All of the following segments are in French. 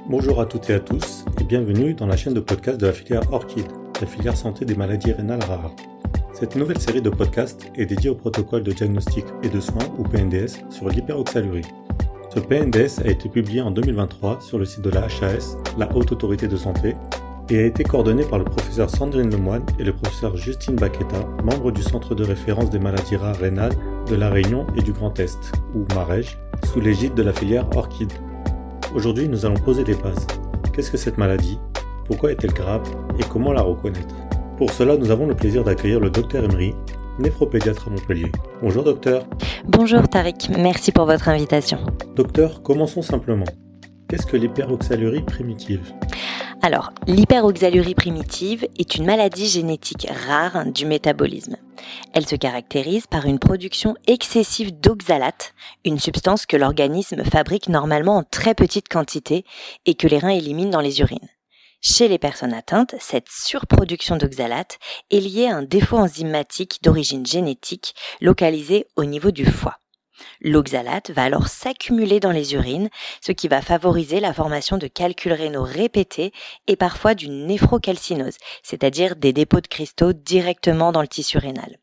Bonjour à toutes et à tous et bienvenue dans la chaîne de podcast de la filière ORCID, la filière santé des maladies rénales rares. Cette nouvelle série de podcasts est dédiée au protocole de diagnostic et de soins ou PNDS sur l'hyperoxalurie. Ce PNDS a été publié en 2023 sur le site de la HAS, la Haute Autorité de Santé, et a été coordonné par le professeur Sandrine Lemoine et le professeur Justine Baqueta, membres du Centre de référence des maladies rares rénales de la Réunion et du Grand Est, ou MAREJ, sous l'égide de la filière ORCID. Aujourd'hui, nous allons poser les bases. Qu'est-ce que cette maladie? Pourquoi est-elle grave? Et comment la reconnaître? Pour cela, nous avons le plaisir d'accueillir le Dr Emery, néphropédiatre à Montpellier. Bonjour docteur. Bonjour Tariq, merci pour votre invitation. Docteur, commençons simplement. Qu'est-ce que l'hyperoxalurie primitive? Alors, l'hyperoxalurie primitive est une maladie génétique rare du métabolisme. Elle se caractérise par une production excessive d'oxalate, une substance que l'organisme fabrique normalement en très petite quantité et que les reins éliminent dans les urines. Chez les personnes atteintes, cette surproduction d'oxalate est liée à un défaut enzymatique d'origine génétique localisé au niveau du foie. L'oxalate va alors s'accumuler dans les urines, ce qui va favoriser la formation de calculs rénaux répétés et parfois d'une néphrocalcinose, c'est-à-dire des dépôts de cristaux directement dans le tissu rénal.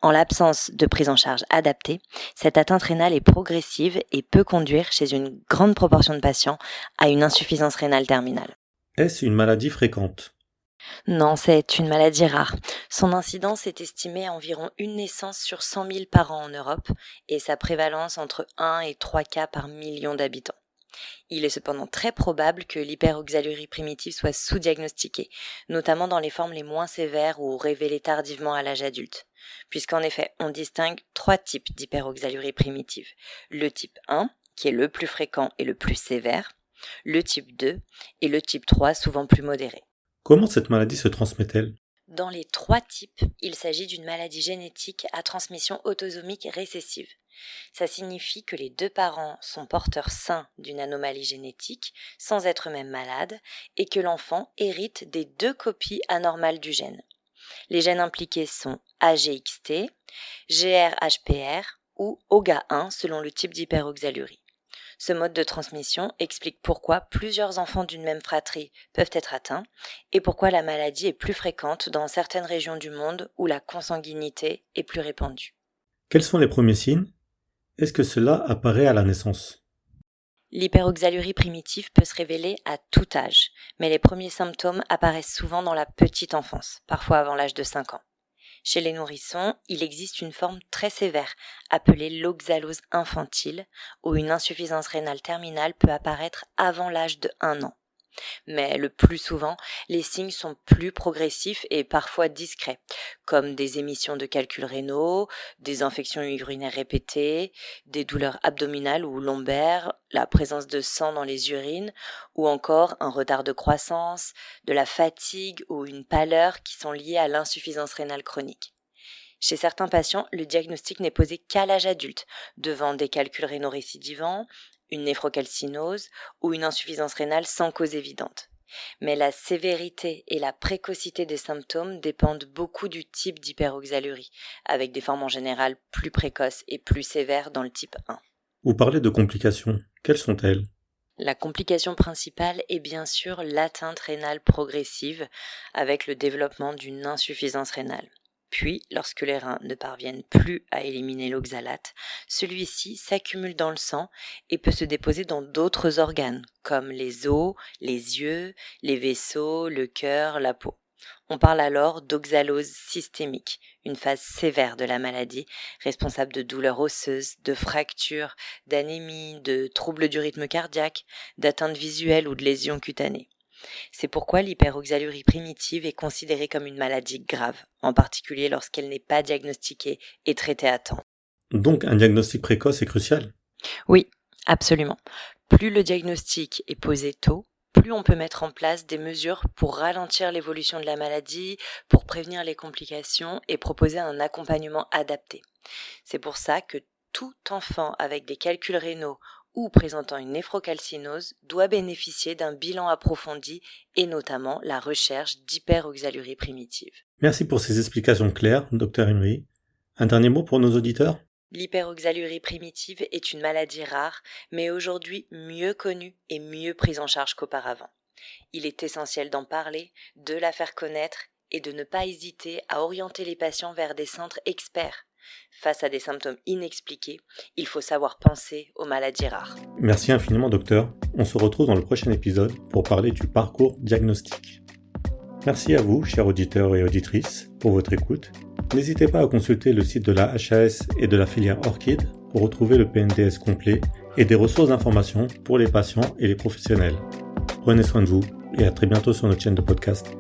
En l'absence de prise en charge adaptée, cette atteinte rénale est progressive et peut conduire chez une grande proportion de patients à une insuffisance rénale terminale. Est-ce une maladie fréquente? Non, c'est une maladie rare. Son incidence est estimée à environ une naissance sur 100 000 par an en Europe et sa prévalence entre 1 et 3 cas par million d'habitants. Il est cependant très probable que l'hyperoxalurie primitive soit sous-diagnostiquée, notamment dans les formes les moins sévères ou révélées tardivement à l'âge adulte. Puisqu'en effet, on distingue 3 types d'hyperoxalurie primitive. Le type 1, qui est le plus fréquent et le plus sévère, le type 2 et le type 3, souvent plus modéré. Comment cette maladie se transmet-elle? Dans les 3 types, il s'agit d'une maladie génétique à transmission autosomique récessive. Ça signifie que les 2 parents sont porteurs sains d'une anomalie génétique, sans être eux-mêmes malades, et que l'enfant hérite des 2 copies anormales du gène. Les gènes impliqués sont AGXT, GRHPR ou OGA1 selon le type d'hyperoxalurie. Ce mode de transmission explique pourquoi plusieurs enfants d'une même fratrie peuvent être atteints et pourquoi la maladie est plus fréquente dans certaines régions du monde où la consanguinité est plus répandue. Quels sont les premiers signes? Est-ce que cela apparaît à la naissance? L'hyperoxalurie primitive peut se révéler à tout âge, mais les premiers symptômes apparaissent souvent dans la petite enfance, parfois avant l'âge de 5 ans. Chez les nourrissons, il existe une forme très sévère, appelée l'oxalose infantile, où une insuffisance rénale terminale peut apparaître avant l'âge de 1 an. Mais le plus souvent, les signes sont plus progressifs et parfois discrets, comme des émissions de calculs rénaux, des infections urinaires répétées, des douleurs abdominales ou lombaires, la présence de sang dans les urines, ou encore un retard de croissance, de la fatigue ou une pâleur qui sont liées à l'insuffisance rénale chronique. Chez certains patients, le diagnostic n'est posé qu'à l'âge adulte, devant des calculs rénaux récidivants, une néphrocalcinose ou une insuffisance rénale sans cause évidente. Mais la sévérité et la précocité des symptômes dépendent beaucoup du type d'hyperoxalurie, avec des formes en général plus précoces et plus sévères dans le type 1. Vous parlez de complications. Quelles sont-elles? La complication principale est bien sûr l'atteinte rénale progressive, avec le développement d'une insuffisance rénale. Puis, lorsque les reins ne parviennent plus à éliminer l'oxalate, celui-ci s'accumule dans le sang et peut se déposer dans d'autres organes, comme les os, les yeux, les vaisseaux, le cœur, la peau. On parle alors d'oxalose systémique, une phase sévère de la maladie, responsable de douleurs osseuses, de fractures, d'anémie, de troubles du rythme cardiaque, d'atteintes visuelles ou de lésions cutanées. C'est pourquoi l'hyperoxalurie primitive est considérée comme une maladie grave, en particulier lorsqu'elle n'est pas diagnostiquée et traitée à temps. Donc un diagnostic précoce est crucial? Oui, absolument. Plus le diagnostic est posé tôt, plus on peut mettre en place des mesures pour ralentir l'évolution de la maladie, pour prévenir les complications et proposer un accompagnement adapté. C'est pour ça que tout enfant avec des calculs rénaux ou présentant une néphrocalcinose doit bénéficier d'un bilan approfondi et notamment la recherche d'hyperoxalurie primitive. Merci pour ces explications claires, Dr Emery. Un dernier mot pour nos auditeurs? L'hyperoxalurie primitive est une maladie rare, mais aujourd'hui mieux connue et mieux prise en charge qu'auparavant. Il est essentiel d'en parler, de la faire connaître et de ne pas hésiter à orienter les patients vers des centres experts. Face à des symptômes inexpliqués, il faut savoir penser aux maladies rares. Merci infiniment, docteur. On se retrouve dans le prochain épisode pour parler du parcours diagnostique. Merci à vous, chers auditeurs et auditrices, pour votre écoute. N'hésitez pas à consulter le site de la HAS et de la filière Orchid pour retrouver le PNDS complet et des ressources d'information pour les patients et les professionnels. Prenez soin de vous et à très bientôt sur notre chaîne de podcast.